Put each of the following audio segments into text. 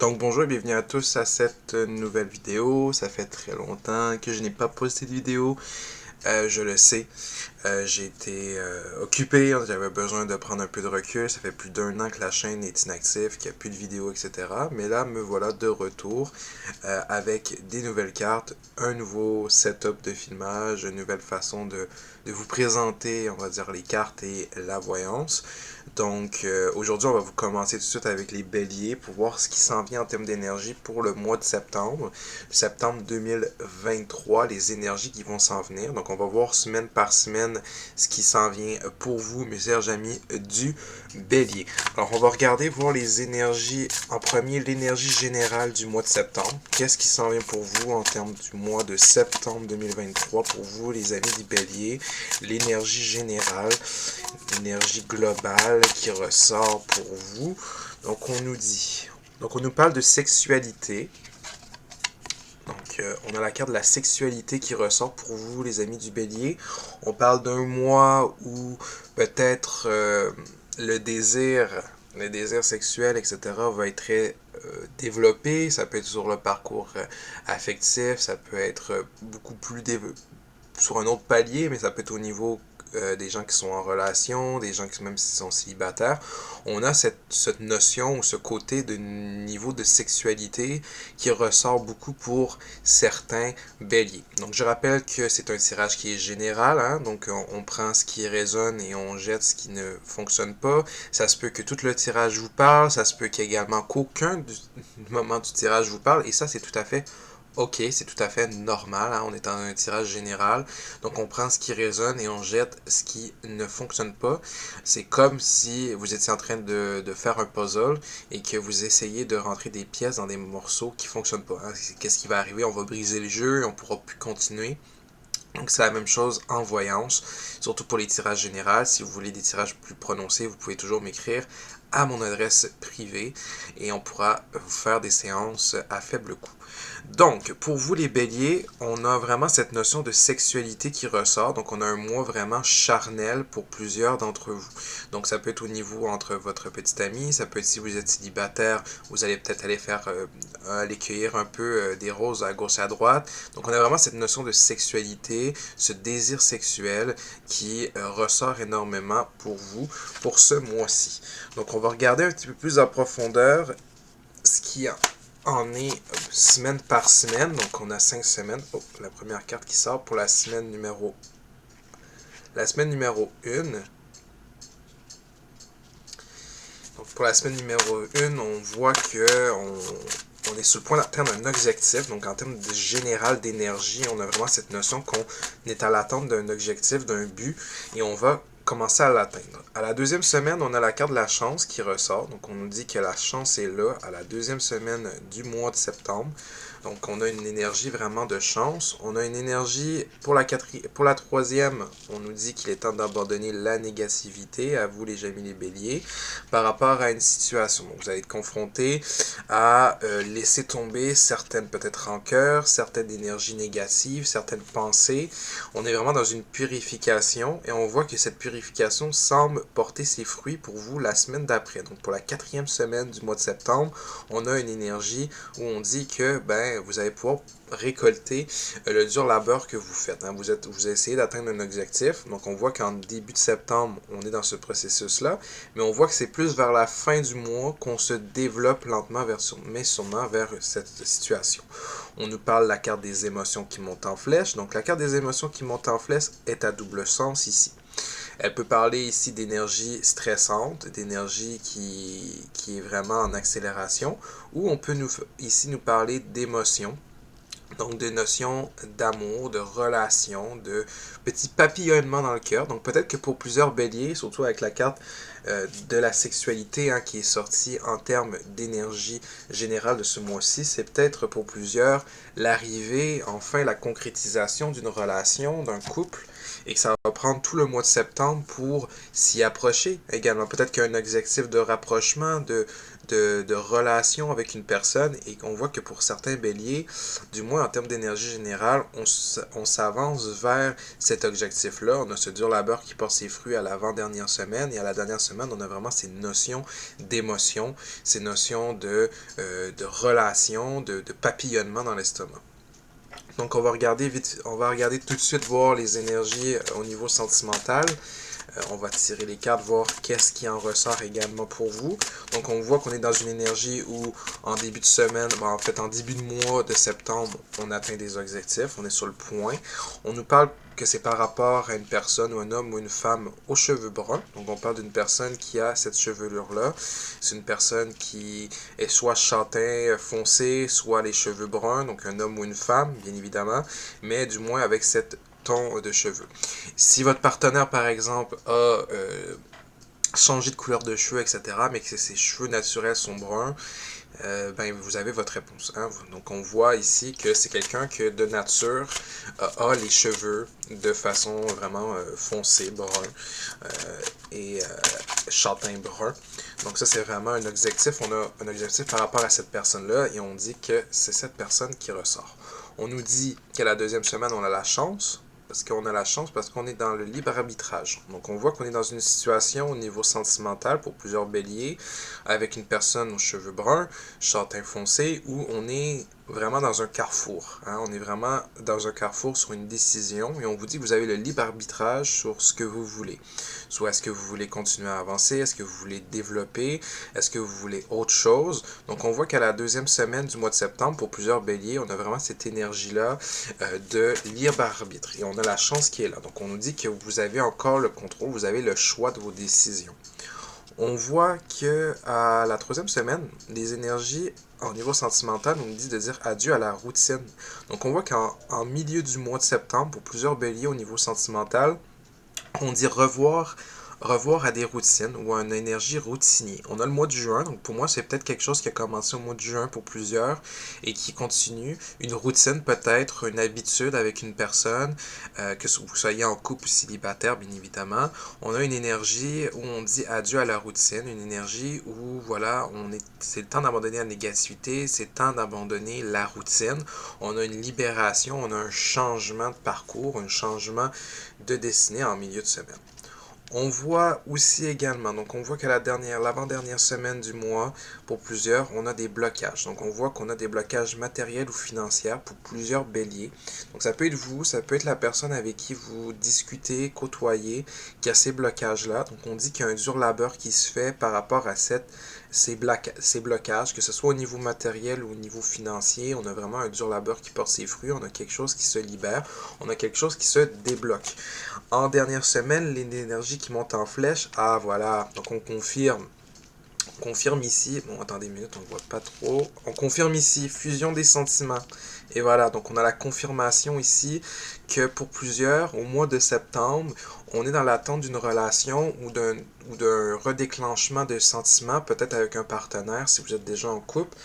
Donc bonjour et bienvenue à tous à cette nouvelle vidéo. Ça fait très longtemps que je n'ai pas posté de vidéo, je le sais. J'ai été occupé, j'avais besoin de prendre un peu de recul. Ça fait plus d'1 an que la chaîne est inactive, qu'il n'y a plus de vidéos, etc. Mais là, me voilà de retour avec des nouvelles cartes, un nouveau setup de filmage, une nouvelle façon de vous présenter, on va dire, les cartes et la voyance. Donc aujourd'hui, on va vous commencer tout de suite avec les béliers pour voir ce qui s'en vient en termes d'énergie pour le mois de septembre. Septembre 2023, les énergies qui vont s'en venir. Donc on va voir semaine par semaine ce qui s'en vient pour vous, mes chers amis du bélier. Alors on va regarder, voir les énergies. En premier, l'énergie générale du mois de septembre. Qu'est-ce qui s'en vient pour vous en termes du mois de septembre 2023 pour vous, les amis du bélier? L'énergie générale, l'énergie globale qui ressort pour vous. Donc on nous dit, donc on nous parle de sexualité. Donc on a la carte de la sexualité qui ressort pour vous, les amis du bélier. On parle d'un mois où peut-être le désir sexuel, etc., va être très développé. Ça peut être sur le parcours affectif, ça peut être beaucoup plus sur un autre palier, mais ça peut être au niveau des gens qui sont en relation, des gens qui même s'ils sont célibataires. On a cette notion ou ce côté de niveau de sexualité qui ressort beaucoup pour certains béliers. Donc je rappelle que c'est un tirage qui est général, hein, donc on prend ce qui résonne et on jette ce qui ne fonctionne pas. Ça se peut que tout le tirage vous parle, ça se peut qu'également qu'aucun du moment du tirage vous parle, et ça c'est tout à fait ok, c'est tout à fait normal, hein, on est dans un tirage général, donc on prend ce qui résonne et on jette ce qui ne fonctionne pas. C'est comme si vous étiez en train de faire un puzzle et que vous essayez de rentrer des pièces dans des morceaux qui ne fonctionnent pas. Hein. Qu'est-ce qui va arriver? On va briser le jeu et on ne pourra plus continuer. Donc c'est la même chose en voyance, surtout pour les tirages généraux. Si vous voulez des tirages plus prononcés, vous pouvez toujours m'écrire à mon adresse privée et on pourra vous faire des séances à faible coût. Donc, pour vous les béliers, on a vraiment cette notion de sexualité qui ressort. Donc, on a un mois vraiment charnel pour plusieurs d'entre vous. Donc, ça peut être au niveau entre votre petite amie, ça peut être si vous êtes célibataire, vous allez peut-être aller cueillir un peu des roses à gauche et à droite. Donc, on a vraiment cette notion de sexualité, ce désir sexuel qui ressort énormément pour vous pour ce mois-ci. Donc, on va regarder un petit peu plus en profondeur ce qui en est semaine par semaine. Donc, on a 5 semaines. Oh, la première carte qui sort pour la semaine numéro 1. Donc, pour la semaine numéro 1, on voit que on est sur le point d'atteindre un objectif. Donc, en termes de général d'énergie, on a vraiment cette notion qu'on est à l'attente d'un objectif, d'un but, et on va commencer à l'atteindre. À la deuxième semaine, on a la carte de la chance qui ressort. Donc, on nous dit que la chance est là à la deuxième semaine du mois de septembre. Donc, on a une énergie vraiment de chance. On a une énergie pour la troisième, on nous dit qu'il est temps d'abandonner la négativité, à vous les amis les béliers, par rapport à une situation. Donc, vous allez être confronté à laisser tomber certaines peut-être rancœurs, certaines énergies négatives, certaines pensées. On est vraiment dans une purification et on voit que cette purification semble porter ses fruits pour vous la semaine d'après. Donc, pour la quatrième semaine du mois de septembre, on a une énergie où on dit que vous allez pouvoir récolter le dur labeur que vous faites. Hein. Vous essayez d'atteindre un objectif. Donc, on voit qu'en début de septembre, on est dans ce processus-là. Mais on voit que c'est plus vers la fin du mois qu'on se développe lentement, mais sûrement vers cette situation. On nous parle de la carte des émotions qui monte en flèche. Donc, la carte des émotions qui monte en flèche est à double sens ici. Elle peut parler ici d'énergie stressante, d'énergie qui est vraiment en accélération, ou on peut ici nous parler d'émotions. Donc, de notions d'amour, de relation, de petits papillonnements dans le cœur. Donc, peut-être que pour plusieurs béliers, surtout avec la carte de la sexualité qui est sortie en termes d'énergie générale de ce mois-ci, c'est peut-être pour plusieurs l'arrivée, enfin la concrétisation d'une relation, d'un couple, et que ça va prendre tout le mois de septembre pour s'y approcher également. Peut-être qu'il y a un objectif de rapprochement, de relation avec une personne, et qu'on voit que pour certains béliers, du moins en termes d'énergie générale, on s'avance vers cet objectif-là. On a ce dur labeur qui porte ses fruits à l'avant-dernière semaine, et à la dernière semaine, on a vraiment ces notions d'émotion, ces notions de relation, de papillonnement dans l'estomac. Donc on va regarder vite, on va regarder tout de suite voir les énergies au niveau sentimental. On va tirer les cartes, voir qu'est-ce qui en ressort également pour vous. Donc on voit qu'on est dans une énergie où en début de semaine, en fait en début de mois de septembre, on atteint des objectifs, on est sur le point. On nous parle que c'est par rapport à une personne ou un homme ou une femme aux cheveux bruns. Donc on parle d'une personne qui a cette chevelure-là. C'est une personne qui est soit châtain foncé, soit les cheveux bruns, donc un homme ou une femme, bien évidemment, mais du moins avec cette ton de cheveux. Si votre partenaire, par exemple, a changé de couleur de cheveux, etc., mais que ses cheveux naturels sont bruns, ben, vous avez votre réponse. Hein? Donc on voit ici que c'est quelqu'un que de nature a les cheveux de façon vraiment foncée, brun et châtain brun. Donc ça c'est vraiment un objectif. On a un objectif par rapport à cette personne-là et on dit que c'est cette personne qui ressort. On nous dit qu'à la deuxième semaine on a la chance. Parce qu'on a la chance, parce qu'on est dans le libre arbitrage. Donc on voit qu'on est dans une situation au niveau sentimental pour plusieurs béliers, avec une personne aux cheveux bruns, châtain foncé, où on est vraiment dans un carrefour. Hein? On est vraiment dans un carrefour sur une décision, et on vous dit que vous avez le libre arbitrage sur ce que vous voulez. Soit est-ce que vous voulez continuer à avancer, est-ce que vous voulez développer, est-ce que vous voulez autre chose. Donc on voit qu'à la deuxième semaine du mois de septembre, pour plusieurs béliers, on a vraiment cette énergie-là de libre arbitre. Et on a la chance qui est là. Donc on nous dit que vous avez encore le contrôle, vous avez le choix de vos décisions. On voit que à la troisième semaine, les énergies au niveau sentimental nous disent de dire adieu à la routine. Donc on voit qu'en milieu du mois de septembre, pour plusieurs béliers au niveau sentimental, on dit revoir à des routines ou à une énergie routinier. On a le mois de juin, donc pour moi c'est peut-être quelque chose qui a commencé au mois de juin pour plusieurs et qui continue. Une routine peut-être, une habitude avec une personne, que vous soyez en couple ou célibataire bien évidemment. On a une énergie où on dit adieu à la routine, une énergie où voilà, c'est le temps d'abandonner la négativité, c'est le temps d'abandonner la routine. On a une libération, on a un changement de parcours, un changement de destinée en milieu de semaine. On voit aussi également, donc on voit qu'à l'avant-dernière semaine du mois, pour plusieurs, on a des blocages. Donc on voit qu'on a des blocages matériels ou financiers pour plusieurs béliers. Donc ça peut être vous, ça peut être la personne avec qui vous discutez, côtoyez, qui a ces blocages-là. Donc on dit qu'il y a un dur labeur qui se fait par rapport à ces blocages, que ce soit au niveau matériel ou au niveau financier. On a vraiment un dur labeur qui porte ses fruits, on a quelque chose qui se libère, on a quelque chose qui se débloque. En dernière semaine, l'énergie qui monte en flèche, ah voilà, donc on confirme ici, bon attendez une minute, on ne voit pas trop, on confirme ici, fusion des sentiments, et voilà, donc on a la confirmation ici que pour plusieurs, au mois de septembre, on est dans l'attente d'une relation ou d'un redéclenchement de sentiments, peut-être avec un partenaire si vous êtes déjà en couple,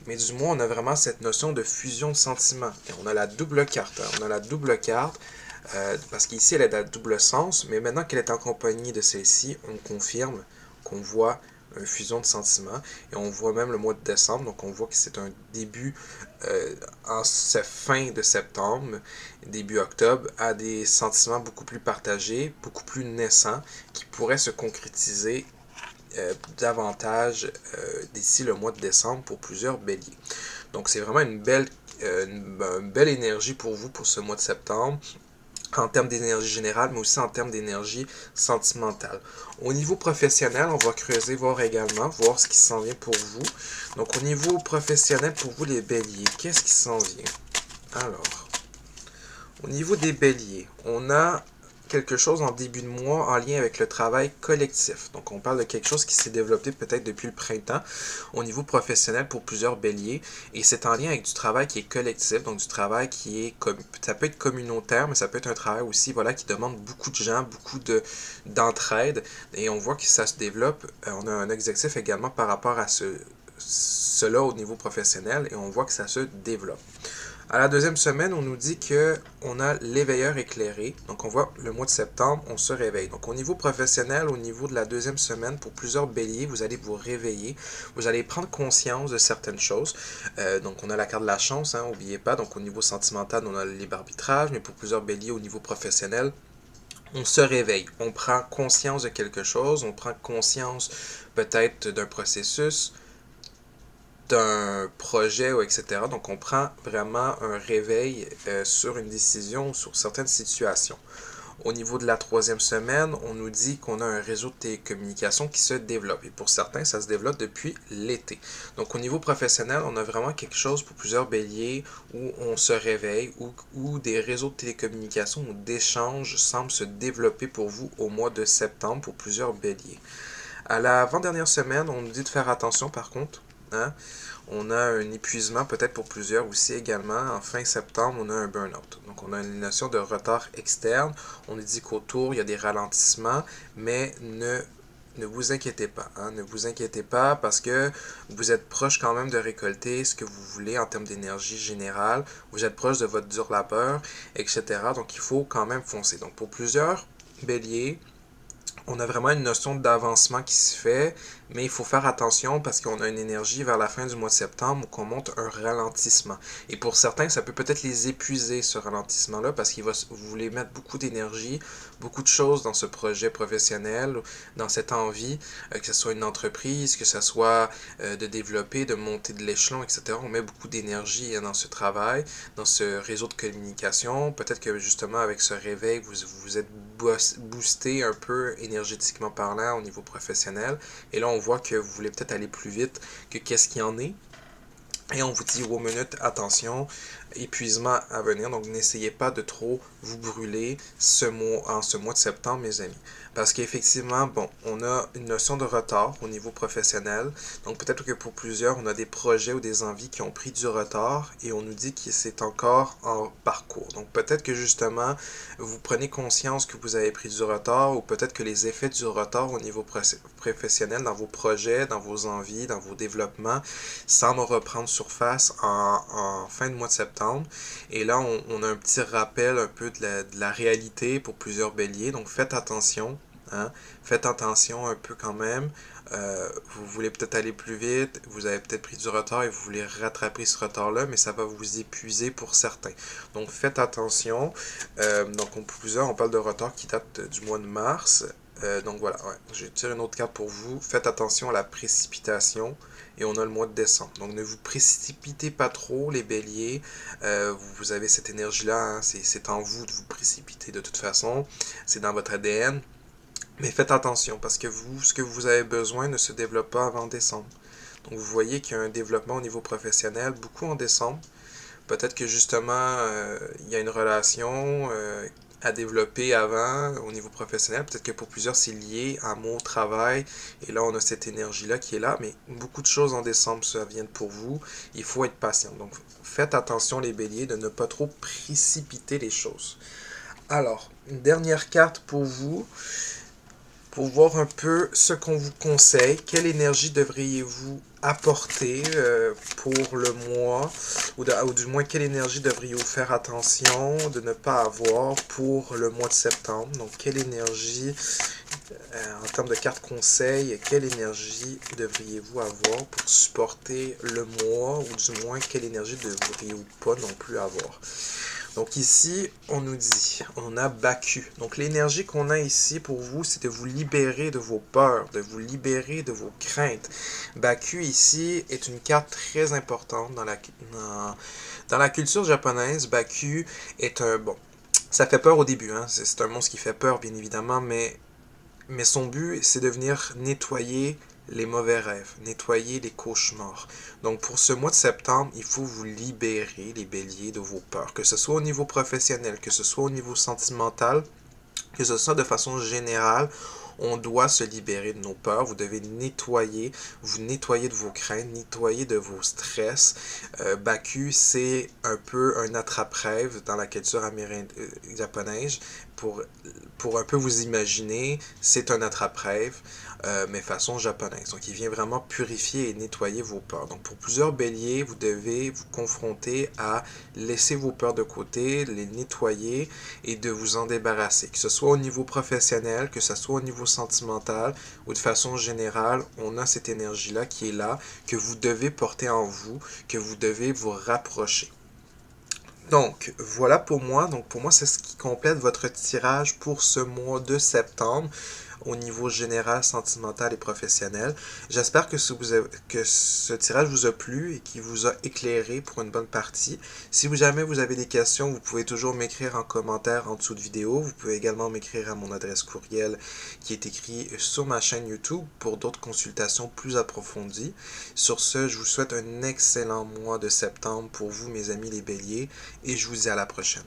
mais du moins on a vraiment cette notion de fusion de sentiments, et on a la double carte, hein, on a la double carte, parce qu'ici elle est à double sens, mais maintenant qu'elle est en compagnie de celle-ci, on confirme qu'on voit une fusion de sentiments, et on voit même le mois de décembre, donc on voit que c'est un début en cette fin de septembre, début octobre, à des sentiments beaucoup plus partagés, beaucoup plus naissants, qui pourraient se concrétiser davantage d'ici le mois de décembre pour plusieurs béliers. Donc c'est vraiment une belle énergie pour vous pour ce mois de septembre, en termes d'énergie générale, mais aussi en termes d'énergie sentimentale. Au niveau professionnel, on va creuser, voir également, voir ce qui s'en vient pour vous. Donc au niveau professionnel, pour vous les béliers, qu'est-ce qui s'en vient? Alors, au niveau des béliers, on a quelque chose en début de mois en lien avec le travail collectif. Donc on parle de quelque chose qui s'est développé peut-être depuis le printemps au niveau professionnel pour plusieurs béliers, et c'est en lien avec du travail qui est collectif, donc du travail qui est ça peut être communautaire, mais ça peut être un travail aussi voilà qui demande beaucoup de gens, beaucoup d'entraide, et on voit que ça se développe. On a un objectif également par rapport à cela au niveau professionnel, et on voit que ça se développe. À la deuxième semaine, on nous dit que on a l'éveilleur éclairé. Donc on voit le mois de septembre, on se réveille. Donc au niveau professionnel, au niveau de la deuxième semaine, pour plusieurs béliers, vous allez vous réveiller. Vous allez prendre conscience de certaines choses. Donc on a la carte de la chance, hein, n'oubliez pas. Donc au niveau sentimental, on a le libre arbitrage. Mais pour plusieurs béliers, au niveau professionnel, on se réveille, on prend conscience de quelque chose, on prend conscience peut-être d'un processus, d'un projet, ou etc. Donc on prend vraiment un réveil sur une décision, sur certaines situations. Au niveau de la troisième semaine, on nous dit qu'on a un réseau de télécommunications qui se développe. Et pour certains, ça se développe depuis l'été. Donc au niveau professionnel, on a vraiment quelque chose pour plusieurs béliers où on se réveille, où des réseaux de télécommunications ou d'échanges semblent se développer pour vous au mois de septembre pour plusieurs béliers. À l'avant-dernière semaine, on nous dit de faire attention par contre. Hein? On a un épuisement peut-être pour plusieurs aussi également. En fin septembre, on a un burn-out. Donc on a une notion de retard externe. On nous dit qu'autour, il y a des ralentissements, mais ne vous inquiétez pas. Hein? Ne vous inquiétez pas parce que vous êtes proche quand même de récolter ce que vous voulez en termes d'énergie générale. Vous êtes proche de votre dur labeur, etc. Donc il faut quand même foncer. Donc pour plusieurs béliers, on a vraiment une notion d'avancement qui se fait, mais il faut faire attention parce qu'on a une énergie vers la fin du mois de septembre où on monte un ralentissement. Et pour certains, ça peut peut-être les épuiser, ce ralentissement-là, parce qu'il va vous voulez mettre beaucoup d'énergie, beaucoup de choses dans ce projet professionnel, dans cette envie, que ce soit une entreprise, que ce soit de développer, de monter de l'échelon, etc. On met beaucoup d'énergie dans ce travail, dans ce réseau de communication. Peut-être que justement, avec ce réveil, vous êtes boosté un peu énergétiquement parlant au niveau professionnel. Et là, on voit que vous voulez peut-être aller plus vite que qu'est-ce qu'il y en est. Et on vous dit, wow, minute, attention, épuisement à venir. Donc, n'essayez pas de trop vous brûler en ce mois de septembre, mes amis. Parce qu'effectivement, bon, on a une notion de retard au niveau professionnel. Donc, peut-être que pour plusieurs, on a des projets ou des envies qui ont pris du retard et on nous dit que c'est encore en parcours. Donc, peut-être que justement, vous prenez conscience que vous avez pris du retard ou peut-être que les effets du retard au niveau professionnel dans vos projets, dans vos envies, dans vos développements, semblent reprendre surface en fin de mois de septembre. Et là, on a un petit rappel un peu de la réalité pour plusieurs béliers. Donc, faites attention. Hein? Faites attention un peu quand même. Vous voulez peut-être aller plus vite, vous avez peut-être pris du retard et vous voulez rattraper ce retard-là, mais ça va vous épuiser pour certains. Donc faites attention. Donc pour plusieurs, on parle de retard qui date du mois de mars. Donc voilà, ouais. Je tire une autre carte pour vous. Faites attention à la précipitation. Et on a le mois de décembre. Donc ne vous précipitez pas trop, les béliers. Vous avez cette énergie-là. Hein? C'est en vous de vous précipiter de toute façon. C'est dans votre ADN. Mais faites attention parce que ce que vous avez besoin ne se développe pas avant décembre. Donc vous voyez qu'il y a un développement au niveau professionnel, beaucoup en décembre. Peut-être que justement, il y a une relation à développer avant au niveau professionnel. Peut-être que pour plusieurs, c'est lié à mon travail. Et là, on a cette énergie-là qui est là. Mais beaucoup de choses en décembre, ça vient pour vous. Il faut être patient. Donc, faites attention, les béliers, de ne pas trop précipiter les choses. Alors, une dernière carte pour vous pour voir un peu ce qu'on vous conseille, quelle énergie devriez-vous apporter pour le mois, ou du moins quelle énergie devriez-vous faire attention de ne pas avoir pour le mois de septembre. Donc quelle énergie, en termes de carte conseil, quelle énergie devriez-vous avoir pour supporter le mois, ou du moins quelle énergie devriez-vous pas non plus avoir. Donc ici, on nous dit, on a Baku. Donc l'énergie qu'on a ici pour vous, c'est de vous libérer de vos peurs, de vous libérer de vos craintes. Baku ici est une carte très importante dans la culture japonaise. Baku est un... Bon, ça fait peur au début, hein? C'est un monstre qui fait peur, bien évidemment, mais son but, c'est de venir nettoyer les mauvais rêves, nettoyer les cauchemars. Donc pour ce mois de septembre, il faut vous libérer, les béliers, de vos peurs, que ce soit au niveau professionnel, que ce soit au niveau sentimental, que ce soit de façon générale. On doit se libérer de nos peurs. Vous devez vous nettoyer de vos craintes, nettoyer de vos stress. Baku, c'est un peu un attrape-rêve dans la culture japonaise. Pour un peu vous imaginer, c'est un attrape-rêve. mais façon japonaise. Donc il vient vraiment purifier et nettoyer vos peurs. Donc pour plusieurs béliers, vous devez vous confronter à laisser vos peurs de côté, les nettoyer et de vous en débarrasser. Que ce soit au niveau professionnel, que ce soit au niveau sentimental ou de façon générale, on a cette énergie-là qui est là, que vous devez porter en vous, que vous devez vous rapprocher. Donc, voilà pour moi. Donc, pour moi, c'est ce qui complète votre tirage pour ce mois de septembre au niveau général, sentimental et professionnel. J'espère que ce tirage vous a plu et qu'il vous a éclairé pour une bonne partie. Si jamais vous avez des questions, vous pouvez toujours m'écrire en commentaire en dessous de vidéo. Vous pouvez également m'écrire à mon adresse courriel qui est écrit sur ma chaîne YouTube pour d'autres consultations plus approfondies. Sur ce, je vous souhaite un excellent mois de septembre pour vous, mes amis les béliers, et je vous dis à la prochaine.